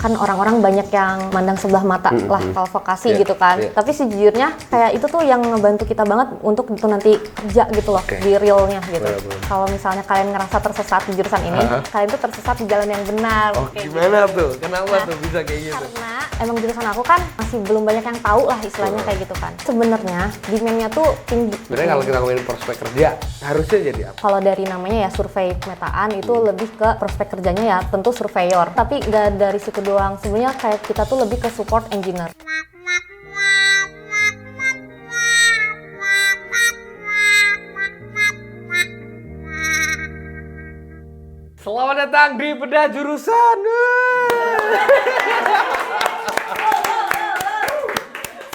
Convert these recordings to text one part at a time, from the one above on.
kan orang-orang banyak yang mandang sebelah mata lah kalau vokasi gitu kan. Tapi sejujurnya kayak itu tuh yang ngebantu kita banget untuk itu nanti kerja gitu loh di realnya gitu. Kalau misalnya kalian ngerasa tersesat di jurusan ini, kalian tuh tersesat di jalan yang benar. Gimana tuh? Kenapa tuh bisa kayak gitu? Karena emang jurusan aku kan masih belum banyak yang tahu lah istilahnya kayak gitu kan. Sebenarnya demand-nya tuh tinggi. Sebenarnya kalau kita ngomongin prospek kerja, harusnya jadi apa? Kalau dari namanya ya survei pemetaan itu lebih ke prospek kerjanya ya tentu surveyor. Tapi nggak dari situ doang, sebenarnya kayak kita tuh lebih ke support engineer. Selamat datang di Bedah Jurusan.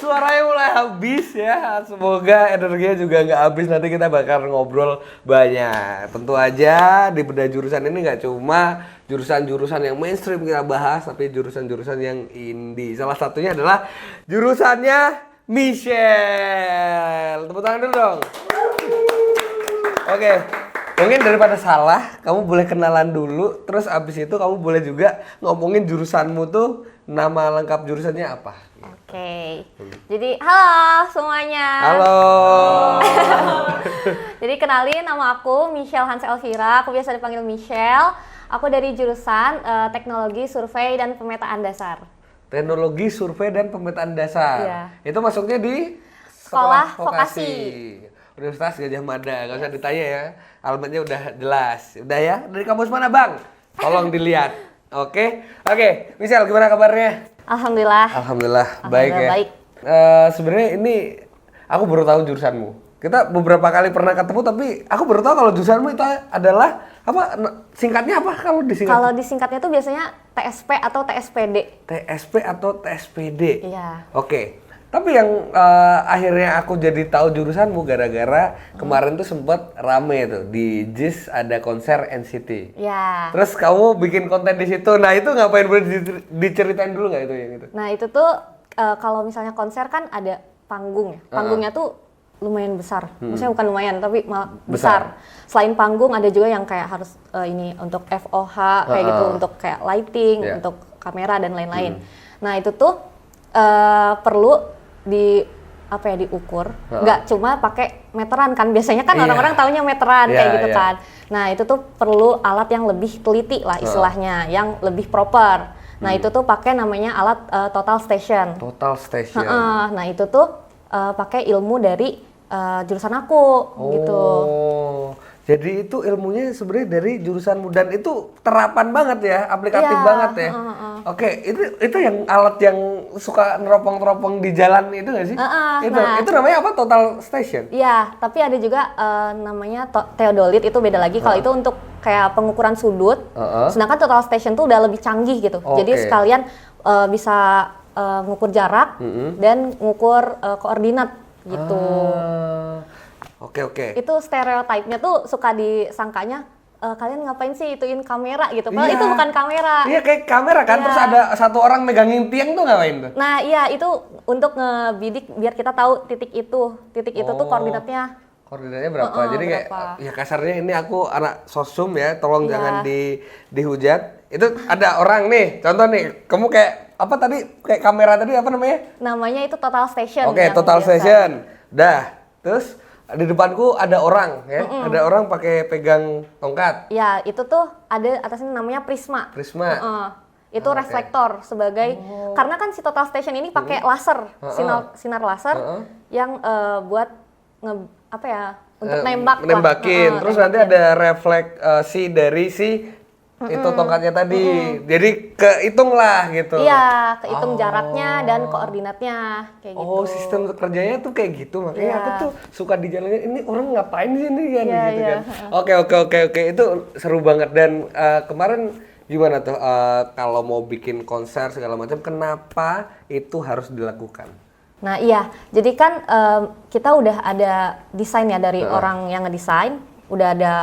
Suaranya mulai habis ya. Semoga energinya juga nggak habis. Nanti kita bakal ngobrol banyak. Tentu aja di Bedah Jurusan ini nggak cuma jurusan-jurusan yang mainstream kita bahas, tapi jurusan-jurusan yang indie. Salah satunya adalah jurusannya Michelle. Tepuk tangan dulu dong. Oke. Mungkin daripada salah, kamu boleh kenalan dulu. Terus abis itu kamu boleh juga ngomongin jurusanmu tuh, nama lengkap jurusannya apa? Oke. Jadi halo semuanya. Halo. Jadi kenalin, nama aku Michelle Hans Elvira. Aku biasa dipanggil Michelle. Aku dari jurusan Teknologi Survei dan Pemetaan Dasar. Teknologi Survei dan Pemetaan Dasar. Iya. Itu masuknya di Sekolah Vokasi. Universitas Gadjah Mada. Gak usah ditanya ya. Alamatnya udah jelas. Udah ya? Dari kampus mana, Bang? Tolong dilihat. Oke. Michelle, gimana kabarnya? Alhamdulillah. Alhamdulillah baik ya. Baik. Sebenarnya ini aku baru tahu jurusanmu. Kita beberapa kali pernah ketemu, tapi aku baru tahu kalau jurusanmu itu adalah apa? Singkatnya apa kalau disingkat? Kalau disingkatnya tuh biasanya TSP atau TSPD. TSP atau TSPD. Iya. Oke. Tapi yang akhirnya aku jadi tahu jurusanmu gara-gara kemarin tuh sempet rame tuh di JIS ada konser NCT. Ya. Terus kamu bikin konten di situ. Nah itu ngapain, boleh diceritain dulu nggak itu yang itu? Nah itu tuh kalau misalnya konser kan ada panggung ya. Panggungnya tuh lumayan besar. Maksudnya bukan lumayan tapi malah besar. Selain panggung ada juga yang kayak harus ini untuk FOH kayak gitu, untuk kayak lighting, untuk kamera dan lain-lain. Nah itu tuh perlu diukur, nggak cuma pakai meteran kan, biasanya kan orang-orang taunya meteran kayak gitu kan. Nah itu tuh perlu alat yang lebih teliti lah istilahnya, yang lebih proper. Nah itu tuh pakai namanya alat total station. Total station. Nah itu tuh pakai ilmu dari jurusan aku gitu. Jadi itu ilmunya sebenarnya dari jurusanmu dan itu terapan banget ya, aplikatif banget ya. Oke, itu yang alat yang suka neropong-neropong di jalan itu nggak sih? Itu namanya apa? Total station? Iya, tapi ada juga namanya theodolit, itu beda lagi. Kalau itu untuk kayak pengukuran sudut, sedangkan total station tuh udah lebih canggih gitu. Jadi sekalian bisa ngukur jarak dan ngukur koordinat gitu. Oke. Itu stereotipnya tuh suka disangkanya kalian ngapain sih ituin kamera gitu. Padahal itu bukan kamera. Iya kayak kamera kan, terus ada satu orang megangin tiang tuh ngapain tuh? Nah iya itu untuk ngebidik biar kita tahu titik itu tuh koordinatnya. Koordinatnya berapa? Jadi kayak ya kasarnya ini aku anak sosum ya, tolong jangan dihujat. Itu ada orang nih, contoh nih, kamu kayak apa tadi, kayak kamera tadi apa namanya? Namanya itu total station. Oke, total station. Dah, terus di depanku ada orang ya, ada orang pakai pegang tongkat. Ya, itu tuh ada atasnya namanya prisma. Prisma. Itu reflektor sebagai karena kan si total station ini pakai laser, sinar laser yang buat untuk nembakin. Terus nanti ada refleksi dari si itu tongkatnya tadi. Jadi kehitung lah gitu. Iya, kehitung jaraknya dan koordinatnya kayak gitu. Oh, sistem kerjanya tuh kayak gitu. Makanya aku tuh suka di jalannya, ini orang ngapain sih ini kan gitu kan. Oke. Itu seru banget. Dan kemarin gimana tuh kalau mau bikin konser segala macam, kenapa itu harus dilakukan? Nah iya, jadi kan kita udah ada desain ya dari orang yang ngedesain, udah ada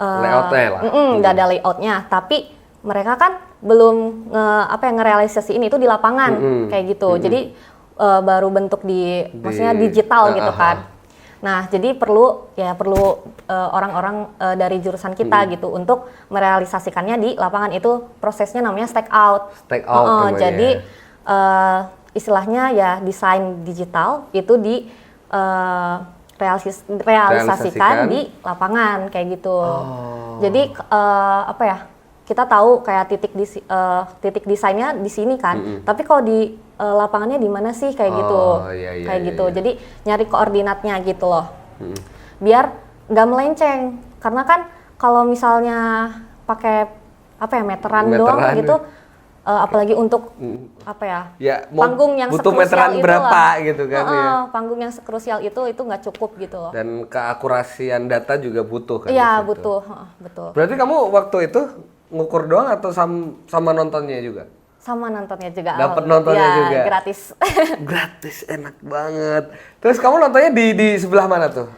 layoutnya lah. Udah ada layoutnya, tapi mereka kan belum ngerealisasiin itu di lapangan kayak gitu. Jadi baru bentuk maksudnya digital gitu kan. Nah, jadi perlu orang-orang dari jurusan kita gitu untuk merealisasikannya di lapangan. Itu prosesnya namanya stack out. Stack out namanya. Jadi istilahnya ya desain digital itu realisasikan di lapangan kayak gitu. Jadi apa ya? Kita tahu kayak titik desainnya di sini kan. Tapi kalau di lapangannya di mana sih kayak gitu. Kayak gitu. Jadi nyari koordinatnya gitu loh. Biar nggak melenceng. Karena kan kalau misalnya pakai apa ya meteran doang gitu, apalagi untuk apa ya, panggung yang butuh sekrusial meteran itu berapa lah. gitu kan ya. Panggung yang sekrusial itu nggak cukup gitu loh. Dan keakurasian data juga butuh kan. Iya butuh, betul. Berarti kamu waktu itu ngukur doang atau sama nontonnya juga? Sama nontonnya juga. Dapat nontonnya juga. Gratis. Gratis, enak banget. Terus kamu nontonnya di sebelah mana tuh?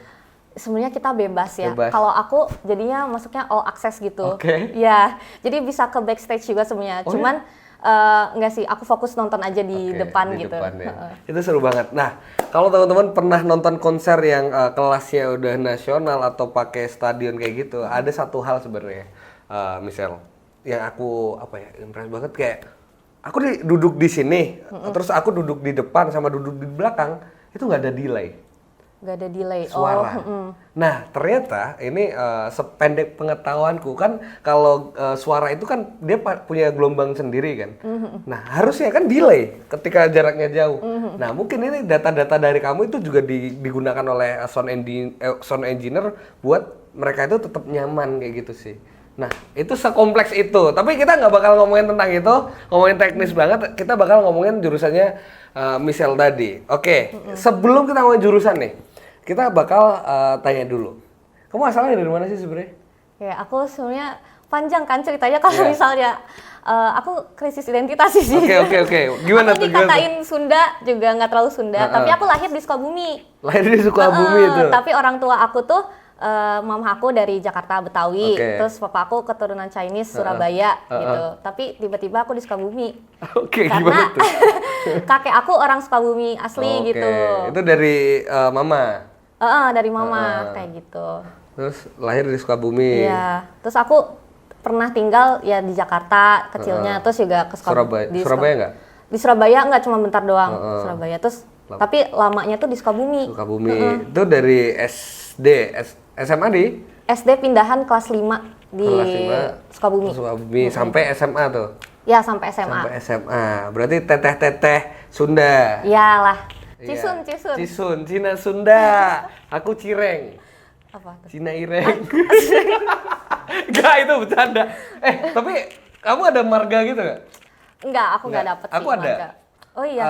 Sebenarnya kita bebas ya. Bebas. Kalau aku jadinya masuknya all access gitu. Oke. Ya, jadi bisa ke backstage juga sebenarnya. Oh, Cuman enggak sih, aku fokus nonton aja di depan di gitu. depan ya. Itu seru banget. Nah, kalau teman-teman pernah nonton konser yang kelasnya udah nasional atau pakai stadion kayak gitu, ada satu hal sebenarnya, Michelle, yang aku impress banget kayak aku duduk di sini, terus aku duduk di depan sama duduk di belakang itu nggak ada delay. Nggak ada delay. Suara. Nah, ternyata ini sependek pengetahuanku kan kalau suara itu kan dia punya gelombang sendiri kan. Nah, harusnya kan delay ketika jaraknya jauh. Nah, mungkin ini data-data dari kamu itu juga digunakan oleh sound engineer buat mereka itu tetap nyaman kayak gitu sih. Nah, itu sekompleks itu. Tapi kita nggak bakal ngomongin tentang itu, ngomongin teknis banget. Kita bakal ngomongin jurusannya Michelle tadi. Oke, sebelum kita ngomongin jurusan nih, kita bakal tanya dulu. Kamu asalnya dari mana sih sebenarnya? Ya, aku sebenarnya panjang kan ceritanya kalau misalnya aku krisis identitas sih. Oke. Gimana aku tuh? dikatain Sunda juga nggak terlalu Sunda, tapi aku lahir di Sukabumi. Lahir di Sukabumi itu. Tapi orang tua aku tuh mama aku dari Jakarta Betawi, terus papa aku keturunan Chinese Surabaya gitu. Tapi tiba-tiba aku di Sukabumi. Gimana tuh? Kakek aku orang Sukabumi asli gitu. Itu dari mama. Dari mama kayak gitu. Terus lahir di Sukabumi. Iya. Terus aku pernah tinggal ya di Jakarta kecilnya, terus juga ke Sukabumi. Surabaya nggak? Di Surabaya nggak, cuma bentar doang. Surabaya. Terus tapi lamanya tuh di Sukabumi. Itu dari SD, SMA di? SD pindahan kelas 5 di Sukabumi. Sampai SMA tuh? Ya, sampai SMA. Sampai SMA. Berarti teteh-teteh Sunda. Iyalah. Cisun, Cina Sunda. Aku Cireng. Apa tuh? Cina Ireng. Enggak, itu bercanda. Tapi kamu ada marga gitu nggak? Enggak, aku nggak dapet sih. Aku ada. Marga. Oh iya.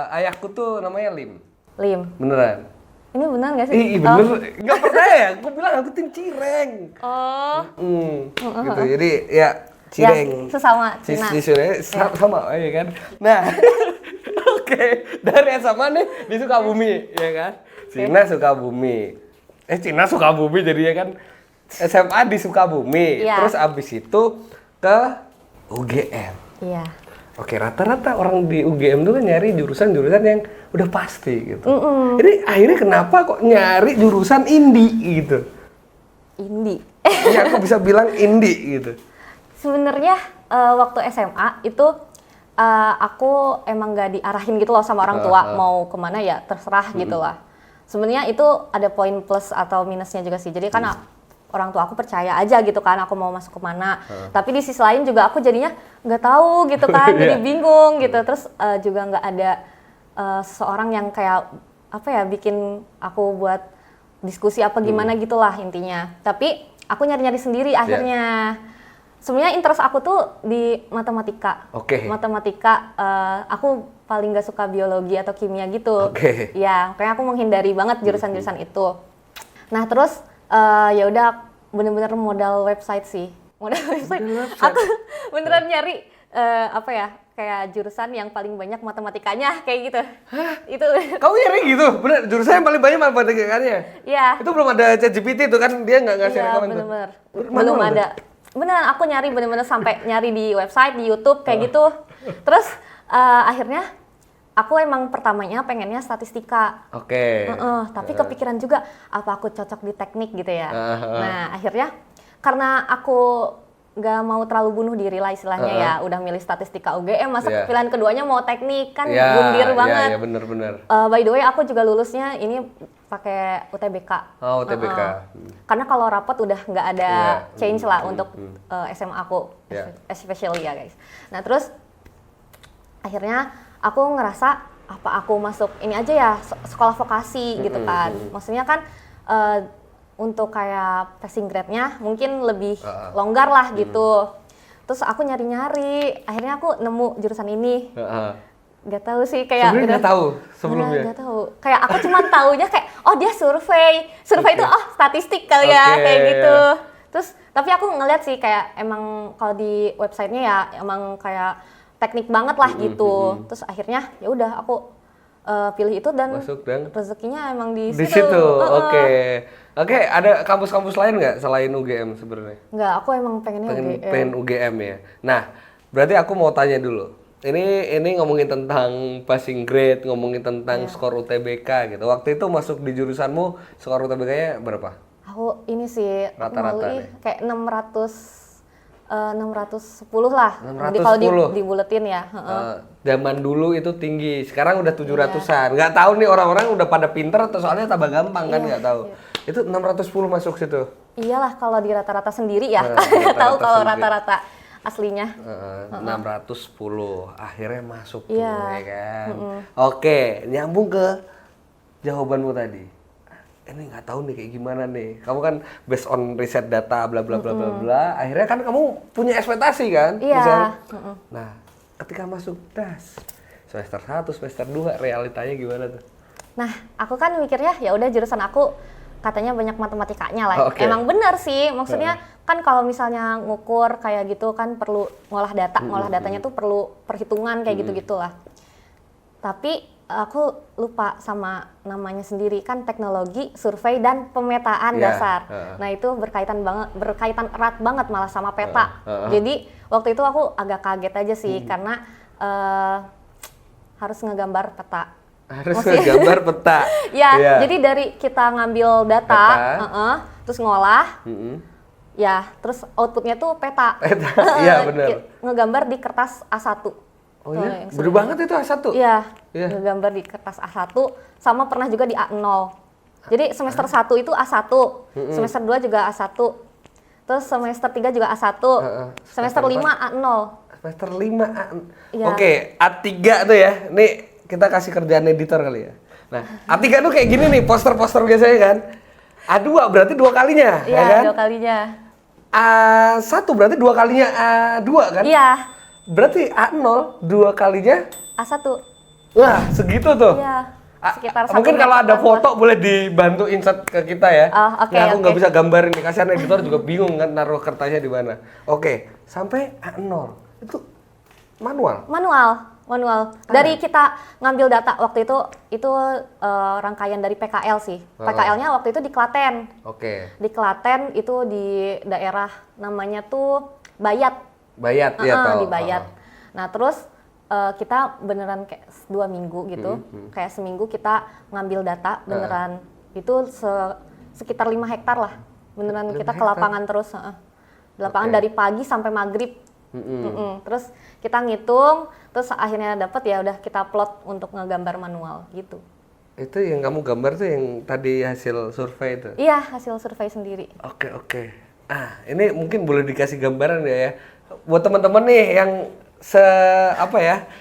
Ayahku tuh namanya Lim. Beneran? Ini benar nggak sih? Bener. Nggak percaya. Aku bilang aku tim Cireng. Gitu. Jadi ya Cireng. Ya, sesama Cina. Sama, ya kan? Nah, oke. Dari SMA nih di Sukabumi, ya kan? Cina Sukabumi. Cina Sukabumi jadinya kan. SMA di Sukabumi. Terus abis itu ke UGM. Iya. Oke, rata-rata orang di UGM tuh kan nyari jurusan-jurusan yang udah pasti gitu. Jadi akhirnya kenapa kok nyari jurusan indie gitu? Indie? Iya, aku bisa bilang indie gitu. Sebenarnya waktu SMA itu aku emang gak diarahin gitu loh sama orang tua mau kemana ya terserah gitu lah. Sebenarnya itu ada poin plus atau minusnya juga sih. Jadi kan orang tua aku percaya aja gitu kan aku mau masuk kemana. Tapi di sisi lain juga aku jadinya nggak tahu gitu kan, jadi bingung gitu. Terus juga nggak ada seseorang yang kayak apa ya bikin aku buat diskusi apa gimana gitulah intinya. Tapi aku nyari-nyari sendiri akhirnya. Sebenarnya interest aku tuh di matematika. Matematika, aku paling nggak suka biologi atau kimia gitu. Ya, kayak aku menghindari banget jurusan-jurusan itu. Nah terus ya udah bener-bener modal website sih. Aku beneran nyari kayak jurusan yang paling banyak matematikanya kayak gitu. Itu. Kamu nyari gitu? Bener, jurusan yang paling banyak matematikanya? Iya. Itu belum ada ChatGPT tuh kan, dia nggak ngasih rekaman tuh? Iya, belum ada. Beneran aku nyari bener-bener sampai nyari di website, di YouTube kayak gitu. Terus akhirnya aku emang pertamanya pengennya statistika. Oke. Tapi kepikiran juga apa aku cocok di teknik gitu ya. Nah akhirnya karena aku nggak mau terlalu bunuh diri lah istilahnya ya, udah milih statistika UGM, masa pilihan keduanya mau teknik kan bundir banget. Iya bener-bener. By the way aku juga lulusnya ini pakai UTBK. Oh UTBK. Karena kalau rapot udah nggak ada change lah untuk SMA aku, especially ya guys. Nah terus akhirnya aku ngerasa apa aku masuk ini aja ya sekolah vokasi gitu kan. Maksudnya kan untuk kayak passing grade-nya mungkin lebih longgar lah gitu. Terus aku nyari-nyari, akhirnya aku nemu jurusan ini. Gak tahu sih kayak sebenarnya nggak tahu sebelumnya. Gak tahu. Kayak aku cuma taunya kayak oh dia survei itu statistik kali ya kayak gitu. Terus tapi aku ngeliat sih kayak emang kalau di websitenya ya emang kayak teknik banget lah gitu. Terus akhirnya ya udah aku pilih itu dan masuk dan rezekinya emang di situ. Oke, ada kampus-kampus lain nggak selain UGM sebenarnya? Nggak, aku emang pengennya UGM. Pengen UGM ya. Nah, berarti aku mau tanya dulu. Ini ngomongin tentang passing grade, ngomongin tentang skor UTBK gitu. Waktu itu masuk di jurusanmu skor UTBK-nya berapa? Aku ini sih rata-rata kayak 610 lah. 610. Jadi kalau dibuletin ya. Zaman dulu itu tinggi, sekarang udah 700-an. Nggak tahu nih orang-orang udah pada pinter atau soalnya tambah gampang kan nggak tahu. Itu 610 masuk situ. Iyalah kalau di rata-rata sendiri ya. Tahu kalau rata-rata aslinya. 610 akhirnya masuk tuh ya kan. Oke, nyambung ke jawabanmu tadi. Ini nggak tahu nih kayak gimana nih. Kamu kan based on riset data bla bla bla bla bla. Akhirnya kan kamu punya ekspektasi kan? Iya. Nah, ketika masuk das semester 1, semester 2 realitanya gimana tuh? Nah, aku kan mikirnya ya udah jurusan aku katanya banyak matematikanya lah. Emang benar sih. Maksudnya kan kalau misalnya ngukur kayak gitu kan perlu ngolah data. Ngolah datanya tuh perlu perhitungan kayak gitu-gitulah. Tapi aku lupa sama namanya sendiri kan teknologi, survei dan pemetaan dasar. Nah itu berkaitan erat banget malah sama peta. Jadi waktu itu aku agak kaget aja sih karena harus ngegambar peta. Harus ngegambar peta. Ya, jadi dari kita ngambil data, terus ngolah, ya terus outputnya tuh peta. Iya benar. Ngegambar di kertas A1. Oh iya? Bener banget itu A1? Iya, ngegambar di kertas A1, sama pernah juga di A0. Jadi semester 1 itu A1, semester 2 juga A1, terus semester 3 juga A1, semester 5 A0. Semester 5 A0. Oke, A3 tuh ya, nih kita kasih kerjaan editor kali ya. Nah, A3 tuh kayak gini nih, poster-poster biasanya kan. A2 berarti 2 kalinya, ya kan? Iya, 2 kalinya. A1 berarti 2 kalinya A2 kan? Iya. Berarti A0 2 kalinya A1. Wah, segitu tuh. Iya. Sekitar mungkin kalau ada foto boleh dibantu insert ke kita ya. Oke. Nah, aku nggak bisa gambarin nih, kasihan editor juga bingung kan naruh kertasnya di mana. Oke, sampai A0 itu manual. Dari kita ngambil data waktu itu rangkaian dari PKL sih. PKL-nya waktu itu di Klaten. Oke. Di Klaten itu di daerah namanya tuh Bayat. Ya tahu. Di Bayat. Nah terus kita beneran kayak 2 minggu gitu, kayak seminggu kita ngambil data beneran itu sekitar 5 hektar lah, beneran kita ke lapangan terus, lapangan dari pagi sampai maghrib. Terus kita ngitung, terus akhirnya dapat ya udah kita plot untuk ngegambar manual gitu. Itu yang kamu gambar tuh yang tadi hasil survei itu? Iya, hasil survei sendiri. Oke. Ini mungkin boleh dikasih gambaran ya. Buat teman-teman nih yang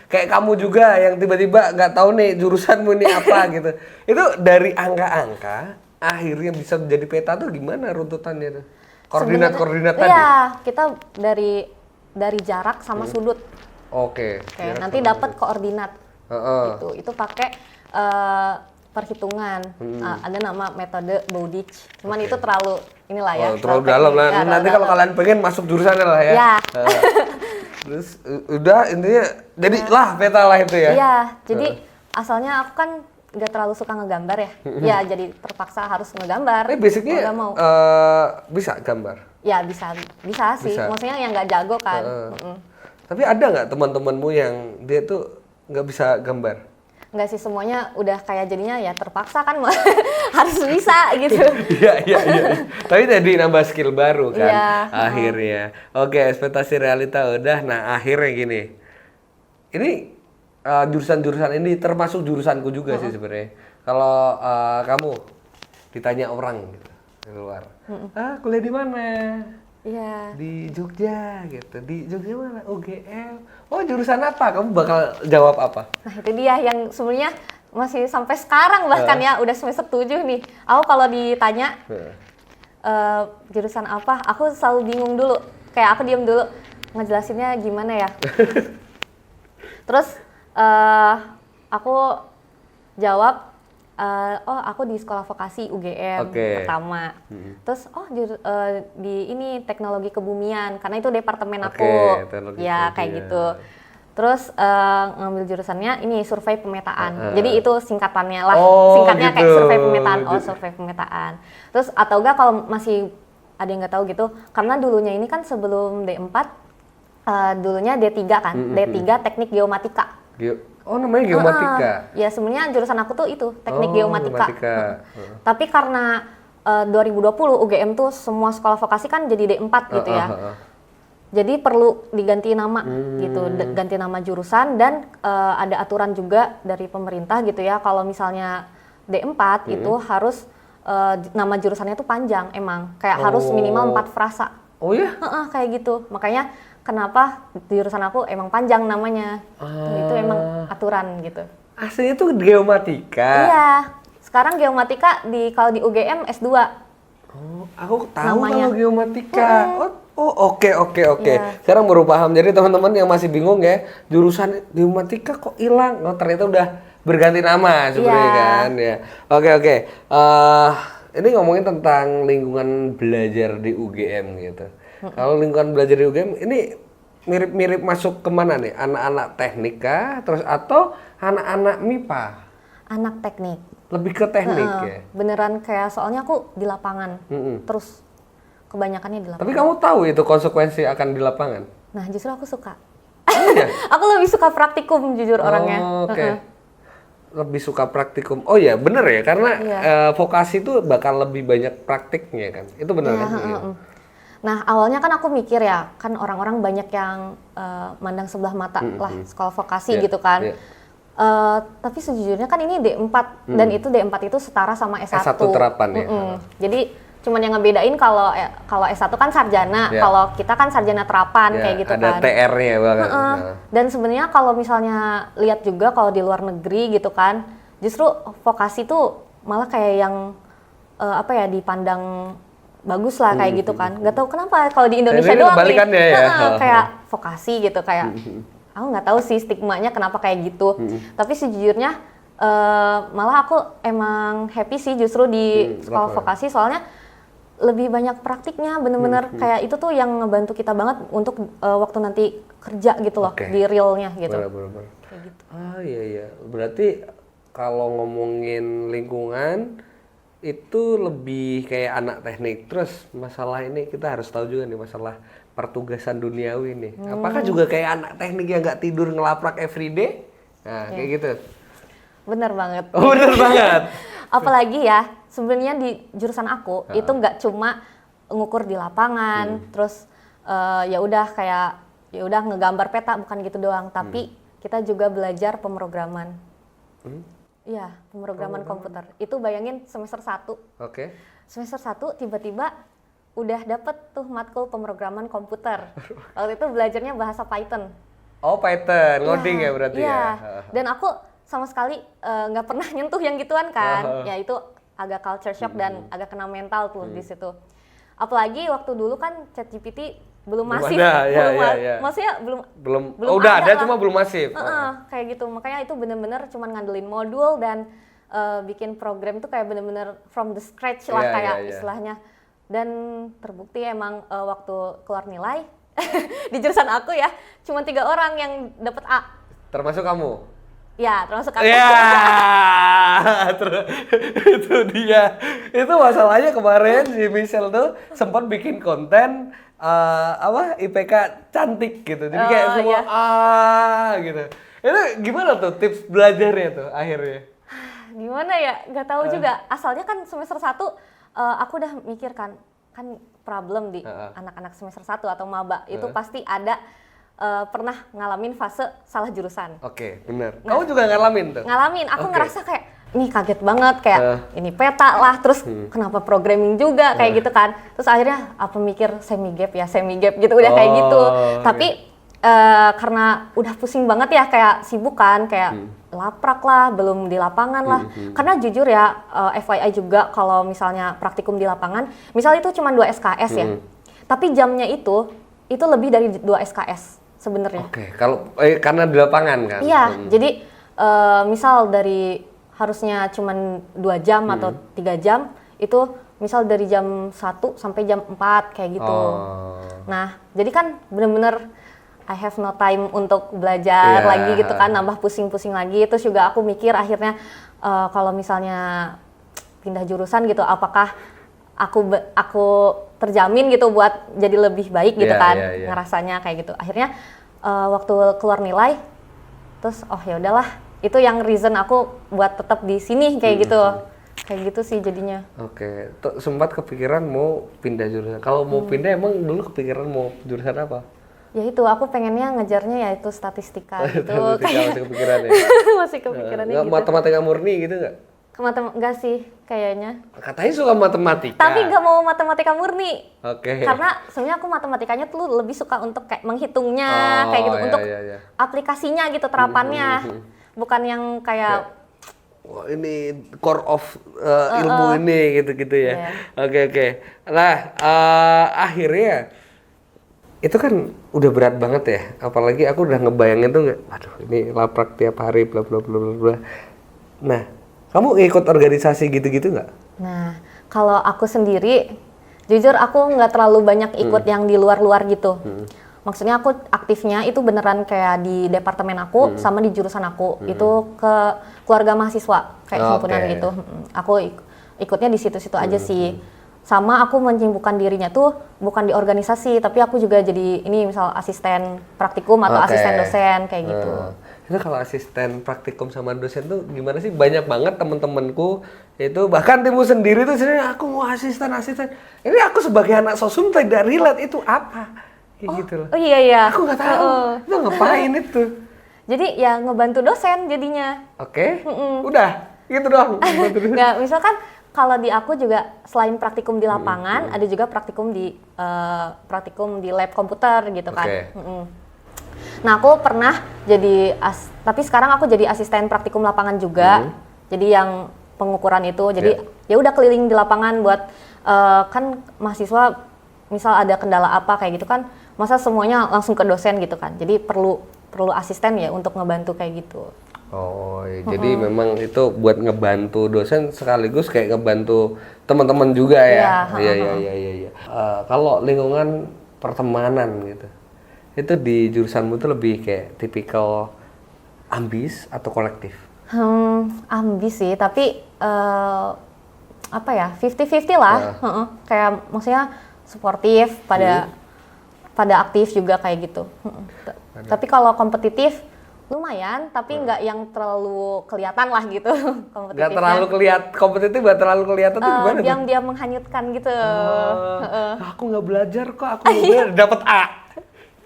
kayak kamu juga yang tiba-tiba nggak tahu nih jurusanmu ini apa gitu. Itu dari angka-angka akhirnya bisa menjadi peta tuh gimana runtutannya tuh? Koordinat tadi? Iya, kita dari jarak sama sudut. Oke. Nanti dapat koordinat. Itu pakai perhitungan. Ada nama metode Bowditch. Cuman itu terlalu inilah ya. Terlalu dalam lah. Nanti kalau kalian pengen masuk jurusannya lah ya. Ya. Terus udah intinya jadi lah peta lah itu ya. Iya. Jadi asalnya aku kan nggak terlalu suka ngegambar ya. Ya jadi terpaksa harus ngegambar. Basicnya bisa gambar? Ya bisa sih. Maksudnya yang nggak jago kan. Tapi ada nggak teman-temanmu yang dia tuh nggak bisa gambar? Nggak sih, semuanya udah kayak jadinya ya terpaksa kan harus bisa gitu. Iya. Tapi tadi nambah skill baru kan Iya, akhirnya. Oke, ekspektasi realita udah. Nah, akhirnya gini. Ini jurusan-jurusan ini termasuk jurusanku juga sih sebenarnya. Kalau kamu ditanya orang gitu di luar, kuliah di mana? Iya. Di Jogja gitu. Di Jogja mana? UGM. Oh, jurusan apa? Kamu bakal jawab apa? Nah itu dia yang sebenarnya masih sampai sekarang bahkan ya udah semester 7 nih. Aku kalau ditanya jurusan apa, aku selalu bingung dulu. Kayak aku diem dulu, ngejelasinnya gimana ya. Terus aku jawab, oh aku di sekolah vokasi UGM pertama. Terus di ini teknologi kebumian karena itu departemen aku. Ya kayak gitu. Terus ngambil jurusannya ini survei pemetaan. Jadi itu singkatannya lah. Singkatnya gitu. kayak survei pemetaan. survei pemetaan. Terus atau enggak kalau masih ada yang nggak tahu gitu, karena dulunya ini kan sebelum D4 dulunya D3 kan. D3 teknik geomatika. Oh, namanya geomatika. Ya sebenarnya jurusan aku tuh itu teknik geomatika. Tapi karena 2020 UGM tuh semua sekolah vokasi kan jadi D4 gitu ya. Jadi perlu diganti nama gitu, ganti nama jurusan dan ada aturan juga dari pemerintah gitu ya. Kalau misalnya D4 itu harus nama jurusannya tuh panjang emang, kayak harus minimal 4 frasa. Oh ya? Kayak gitu. Makanya kenapa jurusan aku emang panjang namanya. Itu emang aturan gitu. Aslinya tuh geomatika. Iya. Sekarang geomatika kalau di UGM S2. Oh, aku tahu namanya. kalau geomatika. Oke. Iya. Sekarang baru paham. Jadi teman-teman yang masih bingung ya, jurusan geomatika kok hilang? Oh, ternyata udah berganti nama sebenarnya kan ya. Oke. Ini ngomongin tentang lingkungan belajar di UGM gitu. Kalau lingkungan belajar di UGM ini mirip-mirip masuk kemana nih? Anak-anak teknik kah? Terus atau anak-anak MIPA? Anak teknik. Lebih ke teknik ya? Beneran kayak soalnya aku di lapangan. Terus kebanyakannya di lapangan. Tapi kamu tahu itu konsekuensi akan di lapangan? Nah justru aku suka. Iya? Aku lebih suka praktikum jujur orangnya. Oke. Lebih suka praktikum. Oh ya bener ya, karena vokasi itu bakal lebih banyak praktiknya kan? Itu benar kan? Nah awalnya kan aku mikir ya, kan orang-orang banyak yang mandang sebelah mata lah sekolah vokasi gitu kan. Tapi sejujurnya kan ini D4 dan itu D4 itu setara sama S1. S1 terapan ya. Jadi cuman yang ngebedain kalau S1 kan sarjana, kalau kita kan sarjana terapan kayak gitu kan. Ada TR-nya bahkan. Dan sebenarnya kalau misalnya lihat juga kalau di luar negeri gitu kan, justru vokasi tuh malah kayak yang dipandang bagus lah kayak gitu kan. Gak tahu kenapa kalau di Indonesia doang nih kayak vokasi gitu kayak aku nggak tahu sih stigmanya kenapa kayak gitu. Tapi sejujurnya malah aku emang happy sih justru di sekolah vokasi soalnya lebih banyak praktiknya, bener-bener kayak itu tuh yang ngebantu kita banget untuk waktu nanti kerja gitu loh, di realnya gitu. Bener. Gitu. Iya. Berarti kalau ngomongin lingkungan itu lebih kayak anak teknik. Terus masalah ini kita harus tahu juga nih masalah pertugasan duniawi nih. Apakah juga kayak anak teknik yang nggak tidur ngelaprak everyday? Nah, kayak gitu. Bener banget. Bener banget. Apalagi ya, sebenarnya di jurusan aku itu nggak cuma ngukur di lapangan, terus ya udah ngegambar peta, bukan gitu doang, tapi kita juga belajar pemrograman. Iya, pemrograman komputer. Itu bayangin semester 1. Semester 1 tiba-tiba udah dapet tuh matkul pemrograman komputer. Waktu itu belajarnya bahasa Python. Oh, Python, ngoding ya berarti ya. Dan aku sama sekali nggak pernah nyentuh yang gituan kan. Ya itu agak culture shock dan agak kena mental tuh di situ. Apalagi waktu dulu kan ChatGPT belum masif. Maksudnya belum udah ada cuma belum masif. Kayak gitu. Makanya itu bener-bener cuma ngandelin modul dan bikin program tuh kayak bener-bener from the scratch lah istilahnya. Dan terbukti emang waktu keluar nilai di jurusan aku ya cuma 3 orang yang dapat A. Termasuk kamu? Ya, termasuk aku. Ya, itu dia. Itu masalahnya kemarin si Michelle tuh sempat bikin konten IPK cantik gitu. Jadi kayak semua gitu. Itu gimana tuh tips belajarnya tuh akhirnya? Gimana ya, nggak tahu juga. Asalnya kan semester 1 aku udah mikir kan problem di anak-anak semester 1 atau maba itu pasti ada pernah ngalamin fase salah jurusan. Oke, benar. Kamu juga ngalamin tuh? Ngalamin, aku ngerasa kayak ini kaget banget kayak ini peta lah, terus kenapa programming juga kayak gitu kan. Terus akhirnya apa mikir semi gap gitu udah kayak gitu. Tapi karena udah pusing banget ya, kayak sibuk kan, kayak laprak lah, belum di lapangan lah. Karena jujur ya, FYI juga kalau misalnya praktikum di lapangan, misal itu cuma 2 SKS ya, tapi jamnya itu lebih dari 2 SKS sebenarnya. Oke, kalau karena di lapangan kan? Iya, jadi misal dari harusnya cuma 2 jam atau 3 jam, itu misal dari jam 1 sampai jam 4 kayak gitu. Nah, jadi kan bener-bener I have no time untuk belajar lagi gitu kan, nambah pusing-pusing lagi. Terus juga aku mikir akhirnya kalau misalnya pindah jurusan gitu, apakah aku terjamin gitu buat jadi lebih baik gitu kan, ngerasanya kayak gitu. Akhirnya waktu keluar nilai, terus oh ya udahlah, itu yang reason aku buat tetap di sini kayak gitu. Kayak gitu sih jadinya. Oke, sempat kepikiran mau pindah jurusan. Kalau mau pindah emang dulu kepikiran mau jurusan apa? Ya itu, aku pengennya ngejarnya yaitu statistika gitu. Statistika masih kepikiran ya? Masih kepikirannya gitu. Matematika murni gitu nggak? Enggak sih, kayaknya. Katanya suka matematika. Tapi nggak mau matematika murni. Oke. Karena sebenarnya aku matematikanya tuh lebih suka untuk kayak menghitungnya, kayak gitu. Untuk aplikasinya gitu, terapannya. Bukan yang kayak wah, ini core of ilmu ini gitu-gitu ya. Oke. Nah, akhirnya itu kan udah berat banget ya, apalagi aku udah ngebayangin tuh waduh ini laprak tiap hari bla bla bla bla bla. Nah, kamu ikut organisasi gitu-gitu nggak? Nah, kalau aku sendiri, jujur aku nggak terlalu banyak ikut yang di luar-luar gitu. Maksudnya aku aktifnya itu beneran kayak di departemen aku sama di jurusan aku, itu ke keluarga mahasiswa kayak himpunan gitu. Aku ikutnya di situ-situ aja sih. Sama aku menyibukkan dirinya tuh bukan di organisasi, tapi aku juga jadi ini misal asisten praktikum atau asisten dosen kayak gitu. Itu kalau asisten praktikum sama dosen tuh gimana sih? Banyak banget temen-temenku itu, bahkan timu sendiri tuh sebenarnya aku mau asisten. Ini aku sebagai anak sosum tidak relate itu apa? Kayak gitu loh. Oh iya. Aku nggak tahu. Itu ngapain itu? Jadi ya ngebantu dosen jadinya. Oke. Udah gitu doang. Nggak, misalkan kalau di aku juga selain praktikum di lapangan, ada juga praktikum di lab komputer gitu kan. Nah, aku pernah jadi tapi sekarang aku jadi asisten praktikum lapangan juga. Jadi yang pengukuran itu, jadi ya udah keliling di lapangan buat kan mahasiswa misal ada kendala apa kayak gitu kan, masa semuanya langsung ke dosen gitu kan. Jadi perlu asisten ya untuk ngebantu kayak gitu. Oh, jadi memang itu buat ngebantu dosen sekaligus kayak ngebantu teman-teman juga ya. Iya. Kalau lingkungan pertemanan gitu, itu di jurusanmu tuh lebih kayak tipikal ambis atau kolektif? Ambis sih, tapi apa ya, 50-50 lah. Kayak maksudnya suportif, pada aktif juga kayak gitu. Tapi kalau kompetitif lumayan, tapi nggak yang terlalu kelihatan lah gitu kompetitifnya. Nggak terlalu kompetitif, nggak terlalu kelihatan tuh gimana? Diam-diam menghanyutkan gitu. Aku nggak belajar kok, aku nggak belajar, dapat A.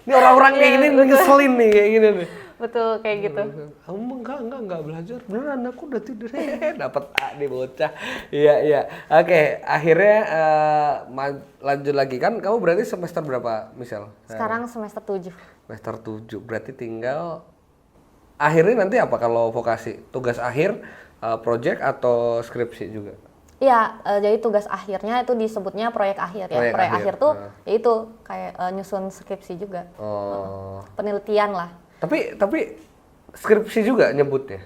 Ini orang-orang kayak gini ngeselin nih, kayak gini nih. Betul, kayak gitu. Kamu enggak belajar, beneran aku udah tidur, dapat A nih bocah. Iya. Oke, akhirnya lanjut lagi kan, kamu berarti semester berapa, misal? Sekarang semester 7. Semester 7, berarti tinggal akhirnya nanti apa kalau vokasi? Tugas akhir, project atau skripsi juga? Iya, jadi tugas akhirnya itu disebutnya proyek akhir ya. Proyek akhir tuh ya itu kayak nyusun skripsi juga. Penelitian lah. Tapi skripsi juga nyebutnya?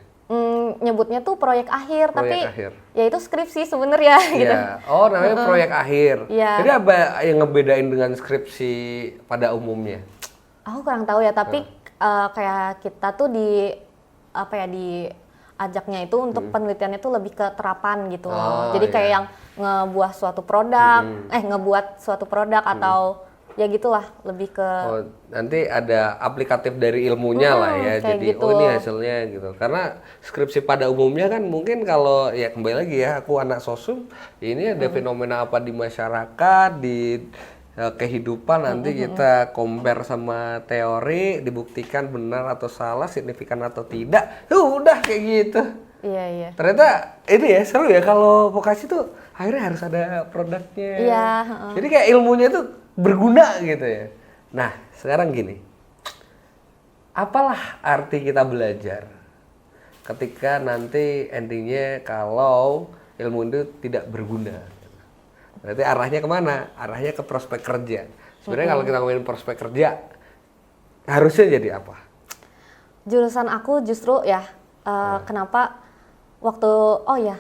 Nyebutnya tuh proyek akhir, tapi akhir. Ya itu skripsi sebenarnya gitu. Oh, namanya proyek akhir. Yeah. Jadi apa yang ngebedain dengan skripsi pada umumnya? Aku kurang tahu ya, tapi kayak kita tuh diajaknya itu untuk penelitiannya tuh lebih ke terapan gitu. Jadi kayak yang ngebuat suatu produk, atau ya gitulah, lebih ke Oh, nanti ada aplikatif dari ilmunya lah ya. kayak Jadi gitu. oh ini hasilnya gitu. Karena skripsi pada umumnya kan mungkin kalau ya kembali lagi ya, aku anak sosum, ini ada fenomena apa di masyarakat, di kehidupan, nanti kita compare sama teori, dibuktikan benar atau salah, signifikan atau tidak. Udah kayak gitu. Iya. Ternyata ini ya seru ya kalau vokasi tuh akhirnya harus ada produknya. Iya, Jadi kayak ilmunya tuh berguna gitu ya. Nah, sekarang gini. Apalah arti kita belajar ketika nanti endingnya kalau ilmu itu tidak berguna? Berarti arahnya kemana? Arahnya ke prospek kerja. Sebenarnya kalau kita ngomongin prospek kerja, harusnya jadi apa? Jurusan aku justru ya, kenapa waktu,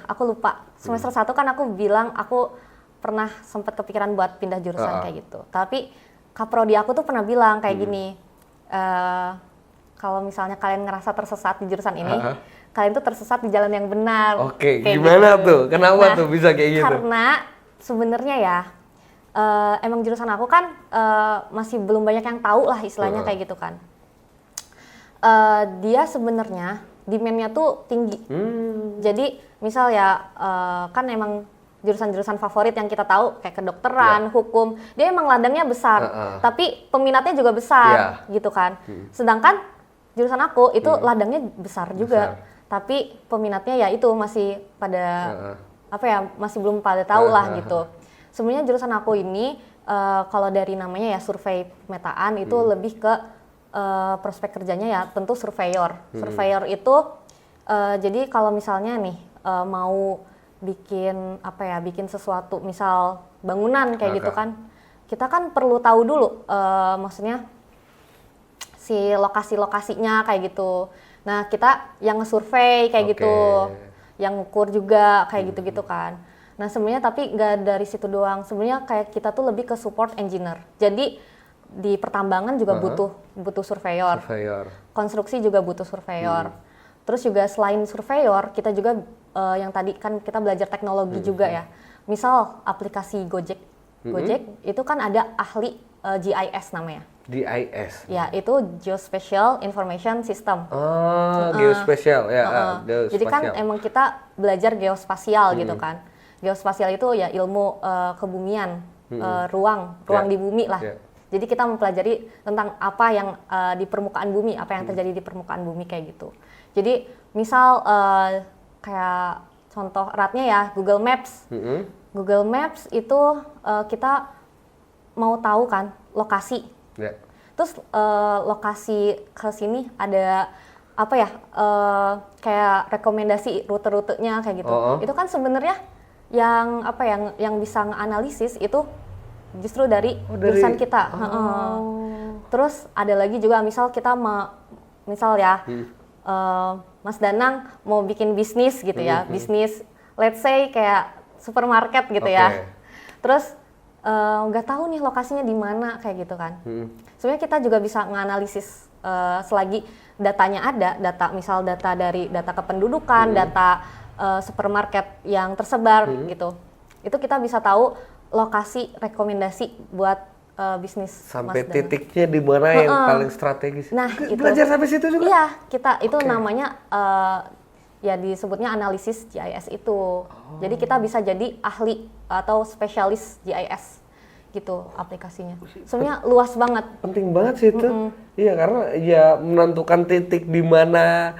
aku lupa. Semester 1 kan aku bilang aku pernah sempat kepikiran buat pindah jurusan kayak gitu. Tapi kaprodi aku tuh pernah bilang kayak gini, kalau misalnya kalian ngerasa tersesat di jurusan ini, kalian tuh tersesat di jalan yang benar. Oke, kayak gimana gitu. tuh? Kenapa Nah, tuh bisa kayak gitu? Karena sebenarnya ya, emang jurusan aku kan masih belum banyak yang tahu lah istilahnya kayak gitu kan. Dia sebenarnya demand-nya tuh tinggi. Jadi misal ya, kan emang jurusan-jurusan favorit yang kita tahu kayak kedokteran, hukum, dia emang ladangnya besar, tapi peminatnya juga besar, gitu kan. Sedangkan jurusan aku itu ladangnya besar juga, tapi peminatnya ya itu masih pada masih belum pada tahu lah gitu. Sebenarnya jurusan aku ini kalau dari namanya ya survei pemetaan itu lebih ke prospek kerjanya ya tentu surveyor. Surveyor itu jadi kalau misalnya nih mau bikin sesuatu, misal bangunan kayak gitu kan, kita kan perlu tahu dulu maksudnya si lokasi-lokasinya kayak gitu. Nah kita yang nge-survey kayak gitu, yang ngukur juga kayak gitu-gitu kan. Nah sebenarnya tapi nggak dari situ doang, sebenarnya kayak kita tuh lebih ke support engineer. Jadi di pertambangan juga butuh surveyor, konstruksi juga butuh surveyor. Terus juga selain surveyor, kita juga yang tadi kan kita belajar teknologi juga ya. Misal aplikasi Gojek itu kan ada ahli GIS namanya. GIS? Ya, itu Geospatial Information System. Oh, geospasial ya. Jadi kan emang kita belajar geospasial gitu kan. Geospasial itu ya ilmu kebumian, ruang di bumi lah. Jadi kita mempelajari tentang apa yang di permukaan bumi, apa yang terjadi di permukaan bumi kayak gitu. Jadi misal kayak contoh eratnya ya Google Maps. Google Maps itu kita mau tahu kan lokasi. Terus lokasi ke sini ada kayak rekomendasi rute-rutenya kayak gitu. Itu kan sebenarnya yang bisa nganalisis itu justru dari jurusan kita. Terus ada lagi juga misal kita Mas Danang mau bikin bisnis gitu ya, bisnis let's say kayak supermarket gitu ya. Terus nggak tahu nih lokasinya di mana kayak gitu kan. Sebenarnya kita juga bisa menganalisis selagi datanya ada, data dari data kependudukan, data supermarket yang tersebar gitu. Itu kita bisa tahu lokasi rekomendasi buat bisnis sampai titiknya di mana yang paling strategis. Nah, itu belajar sampai situ juga? Iya, kita itu namanya ya disebutnya analisis GIS itu. Jadi kita bisa jadi ahli atau spesialis GIS gitu aplikasinya. Sebenarnya luas banget. Penting banget sih itu. Iya, karena ya menentukan titik di mana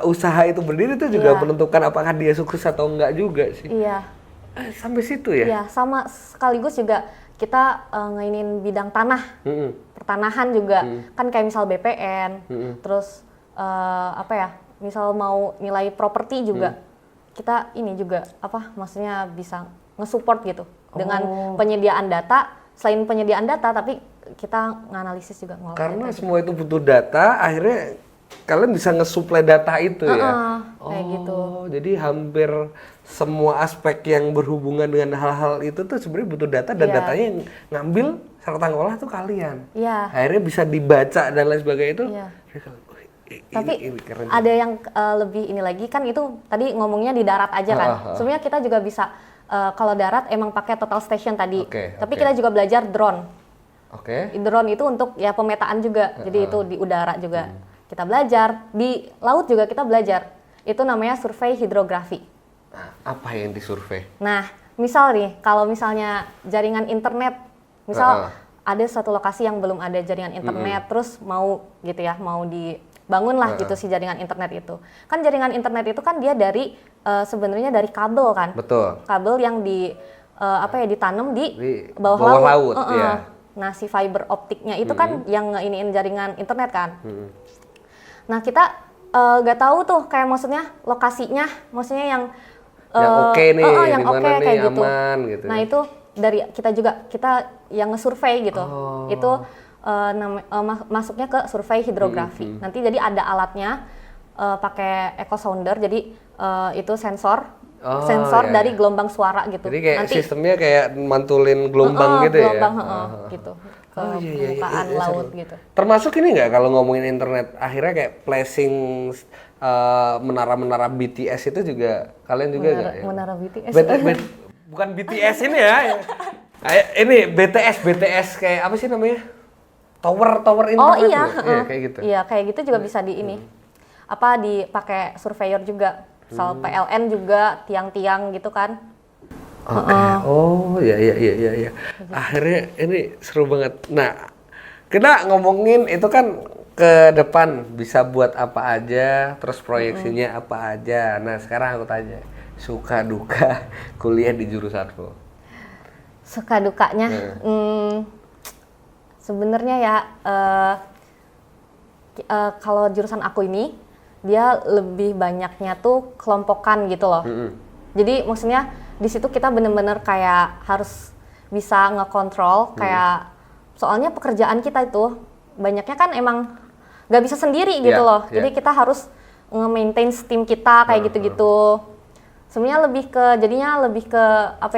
usaha itu berdiri itu juga menentukan apakah dia sukses atau enggak juga sih. Iya. Sampai situ ya? Iya, sama sekaligus juga kita ngainin bidang tanah, pertanahan juga, kan kayak misal BPN, terus misal mau nilai properti juga, kita ini juga maksudnya bisa nge-support gitu dengan penyediaan data, selain penyediaan data, tapi kita nganalisis juga. Karena semua itu butuh data, akhirnya kalian bisa nge-supply data itu ya? Kayak gitu. Jadi hampir semua aspek yang berhubungan dengan hal-hal itu tuh sebenarnya butuh data dan datanya yang ngambil serta ngolah tuh kalian. Akhirnya bisa dibaca dan lain sebagainya itu. Tapi keren ada yang lebih ini lagi kan itu tadi ngomongnya di darat aja kan. Sebenarnya kita juga bisa kalau darat emang pakai total station tadi. Tapi kita juga belajar drone. Oke. Drone itu untuk ya pemetaan juga, jadi itu di udara juga kita belajar, di laut juga kita belajar. Itu namanya survei hidrografi. Nah, apa yang disurvei? Nah, misal nih, kalau misalnya jaringan internet, misal ada suatu lokasi yang belum ada jaringan internet, terus mau gitu ya, mau dibangun lah gitu si jaringan internet itu. Kan jaringan internet itu kan dia dari sebenarnya dari kabel kan. Betul. Kabel yang ditanam di bawah laut. Ya. Nah, si fiber optiknya itu kan yang ngeiniin jaringan internet kan. Nah, kita nggak tahu tuh kayak maksudnya lokasinya, maksudnya yang oke nih, yang oke nih, kayak gitu. aman gitu. Nah, itu dari kita yang nge-survey gitu. Itu masuknya ke survei hidrografi. Nanti jadi ada alatnya pakai echo sounder, jadi itu sensor dari gelombang suara gitu. Jadi kayak nanti, sistemnya kayak mantulin gelombang gitu gelombang, ya? gitu ke permukaan laut gitu. Termasuk ini nggak kalau ngomongin internet, akhirnya kayak flashing menara-menara BTS itu juga kalian juga nggak ya? Menara BTS. Bukan BTS ini ya. Kayak ini BTS kayak apa sih namanya? Tower internet. Oh iya, kayak gitu. Iya, kayak gitu juga bisa di ini. Dipakai surveyor juga. Misal PLN juga tiang-tiang gitu kan. Oh, iya. Akhirnya ini seru banget. Nah, kita ngomongin itu kan ke depan bisa buat apa aja, terus proyeksinya apa aja. Nah, sekarang aku tanya, suka duka kuliah di jurusanku? Suka dukanya, sebenarnya ya kalau jurusan aku ini dia lebih banyaknya tuh kelompokan gitu loh. Jadi maksudnya di situ kita bener-bener kayak harus bisa ngekontrol kayak soalnya pekerjaan kita itu banyaknya kan emang nggak bisa sendiri gitu loh. Jadi kita harus nge-maintain tim kita kayak gitu-gitu. Sebenarnya jadinya lebih ke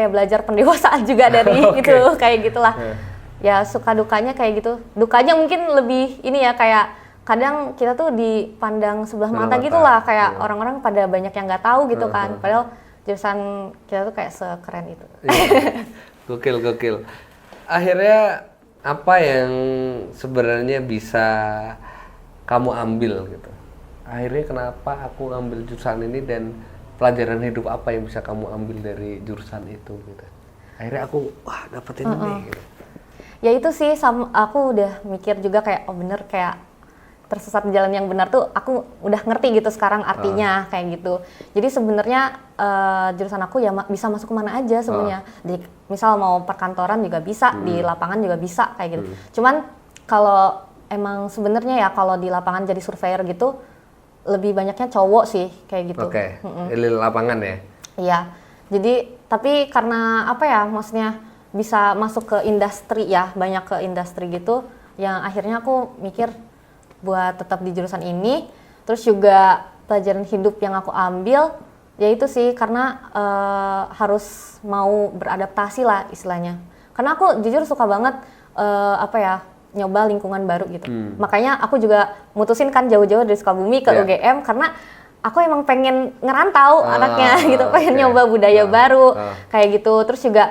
belajar pendewasaan juga dari gitu kayak gitulah. Ya suka dukanya kayak gitu. Dukanya mungkin lebih ini ya kayak kadang kita tuh dipandang sebelah mata gitu lah, kayak orang-orang pada banyak yang nggak tahu gitu kan, padahal jurusan kita tuh kayak sekeren itu. Gokil. Akhirnya apa yang sebenarnya bisa kamu ambil gitu? Akhirnya kenapa aku ambil jurusan ini dan pelajaran hidup apa yang bisa kamu ambil dari jurusan itu gitu? Akhirnya aku dapetin ini gitu. Ya itu sih, aku udah mikir juga kayak bener kayak tersesat di jalan yang benar tuh aku udah ngerti gitu sekarang artinya kayak gitu. Jadi sebenarnya jurusan aku ya bisa masuk kemana aja sebenarnya. Misal mau perkantoran juga bisa, di lapangan juga bisa kayak gitu. Cuman kalau emang sebenarnya ya kalau di lapangan jadi surveyor gitu lebih banyaknya cowok sih kayak gitu. Oke. Di lapangan ya. Iya. Jadi tapi karena maksudnya bisa masuk ke industri ya, banyak ke industri gitu, yang akhirnya aku mikir buat tetap di jurusan ini. Terus juga pelajaran hidup yang aku ambil yaitu sih karena harus mau beradaptasi lah istilahnya, karena aku jujur suka banget nyoba lingkungan baru gitu. Makanya aku juga mutusin kan jauh-jauh dari Sukabumi ke UGM karena aku emang pengen ngerantau anaknya gitu, pengen nyoba budaya baru kayak gitu. Terus juga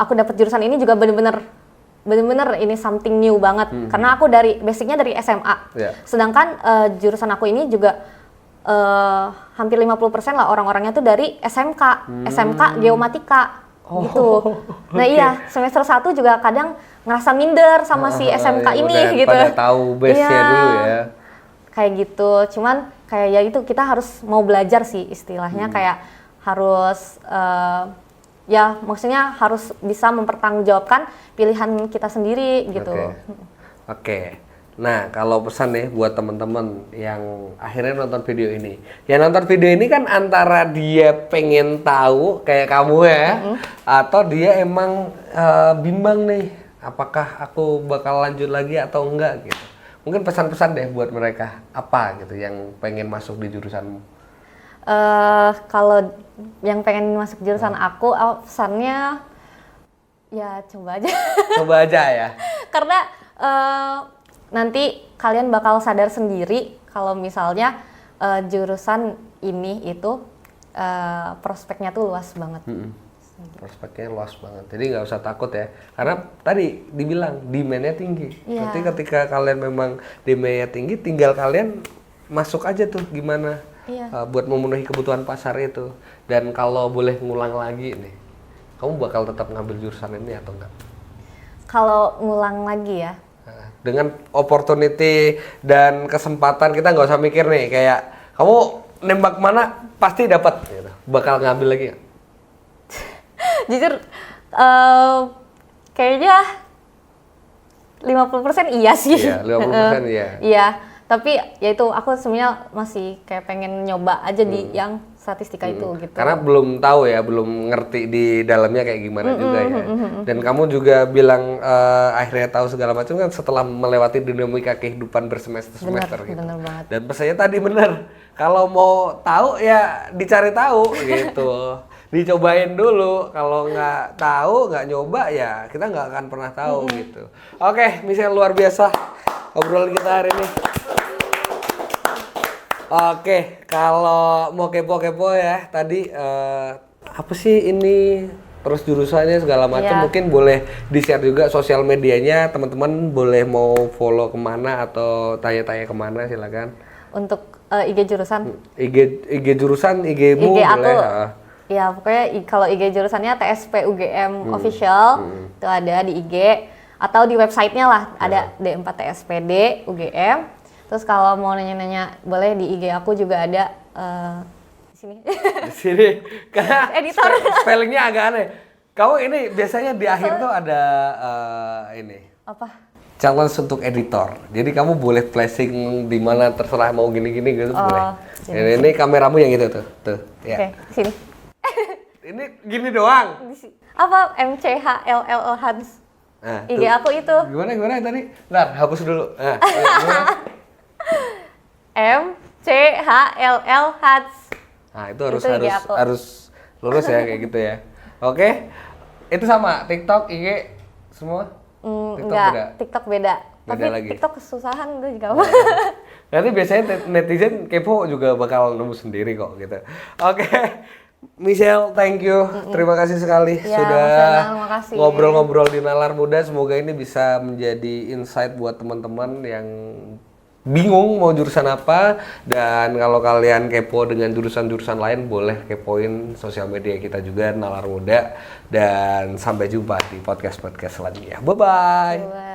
aku dapat jurusan ini juga bener-bener ini something new banget karena aku basicnya dari SMA. Sedangkan jurusan aku ini juga hampir 50% lah orang-orangnya tuh dari SMK Geomatika gitu. Nah iya, semester 1 juga kadang ngerasa minder sama si SMK ini gitu. Pada tahu base-nya dulu ya. Kayak gitu. Cuman kayak ya itu kita harus mau belajar sih istilahnya, kayak harus ya maksudnya harus bisa mempertanggungjawabkan pilihan kita sendiri gitu. Oke. Nah, kalau pesan nih buat teman-teman yang akhirnya nonton video ini. Yang nonton video ini kan antara dia pengen tahu kayak kamu ya, atau dia emang bimbang nih, apakah aku bakal lanjut lagi atau enggak gitu. Mungkin pesan-pesan deh buat mereka apa gitu yang pengen masuk di jurusanmu. Kalau yang pengen masuk jurusan aku, pesannya ya coba aja. Coba aja ya. Karena nanti kalian bakal sadar sendiri kalau misalnya jurusan ini itu prospeknya tuh luas banget. Prospeknya luas banget. Jadi nggak usah takut ya. Karena tadi dibilang demand-nya tinggi. Iya. Nanti ketika kalian memang demand-nya tinggi, tinggal kalian masuk aja tuh gimana buat memenuhi kebutuhan pasar itu. Dan kalau boleh ngulang lagi nih, kamu bakal tetap ngambil jurusan ini atau enggak? Kalau ngulang lagi ya, Dengan opportunity dan kesempatan, kita nggak usah mikir nih kayak kamu nembak mana pasti dapat gitu. Bakal ngambil lagi nggak? jujur kayaknya 50% iya sih. Iya, 50% iya. Iya, tapi ya itu aku sebenarnya masih kayak pengen nyoba aja di yang statistika itu gitu. Karena belum tahu ya, belum ngerti di dalamnya kayak gimana juga ya. Dan kamu juga bilang akhirnya tahu segala macam kan setelah melewati dinamika kehidupan bersemester-semester gitu. Bener banget. Dan pesannya tadi bener, kalau mau tahu ya dicari tahu gitu. Dicobain dulu, kalau nggak tahu, nggak nyoba ya kita nggak akan pernah tahu gitu. Oke, Michelle luar biasa obrolan kita hari ini. Oke, kalau mau kepo-kepo ya tadi apa sih ini terus jurusannya segala macam mungkin boleh di-share juga sosial medianya, teman-teman boleh mau follow kemana atau tanya-tanya kemana silakan. Untuk IG jurusan? IG jurusan, IG-mu IG boleh. aku, ya pokoknya kalau IG jurusannya TSP UGM Official, itu ada di IG atau di websitenya lah, ada D4TSPD UGM. Terus kalau mau nanya-nanya boleh di IG aku juga ada di sini. Di sini karena Editor. spellingnya agak aneh. Kamu ini biasanya di akhir tuh ada ini. Apa? Challenge untuk editor. Jadi kamu boleh flashing di mana terserah mau gini-gini gitu boleh. Ini kameramu yang itu tuh. Ya. Oke, di sini. Ini gini doang. Apa? MCHLL Hans. Nah, IG tuh. aku itu. Gimana tadi? Lar, hapus dulu. Nah, gimana? MCHLL Hans. Nah, itu Itu IG aku. harus lurus ya kayak gitu ya. Oke. Itu sama TikTok, IG semua? Enggak, TikTok beda. Tapi lagi. TikTok kesusahan udah juga. Nanti biasanya netizen kepo juga bakal nemu sendiri kok gitu. Oke. Michelle, thank you. Terima kasih sekali Ya, sudah Mas Danang, makasih. ngobrol-ngobrol di Nalar Muda. Semoga ini bisa menjadi insight buat teman-teman yang bingung mau jurusan apa, dan kalau kalian kepo dengan jurusan-jurusan lain boleh kepoin sosial media kita juga Nalar Muda, dan sampai jumpa di podcast-podcast selanjutnya. Bye-bye.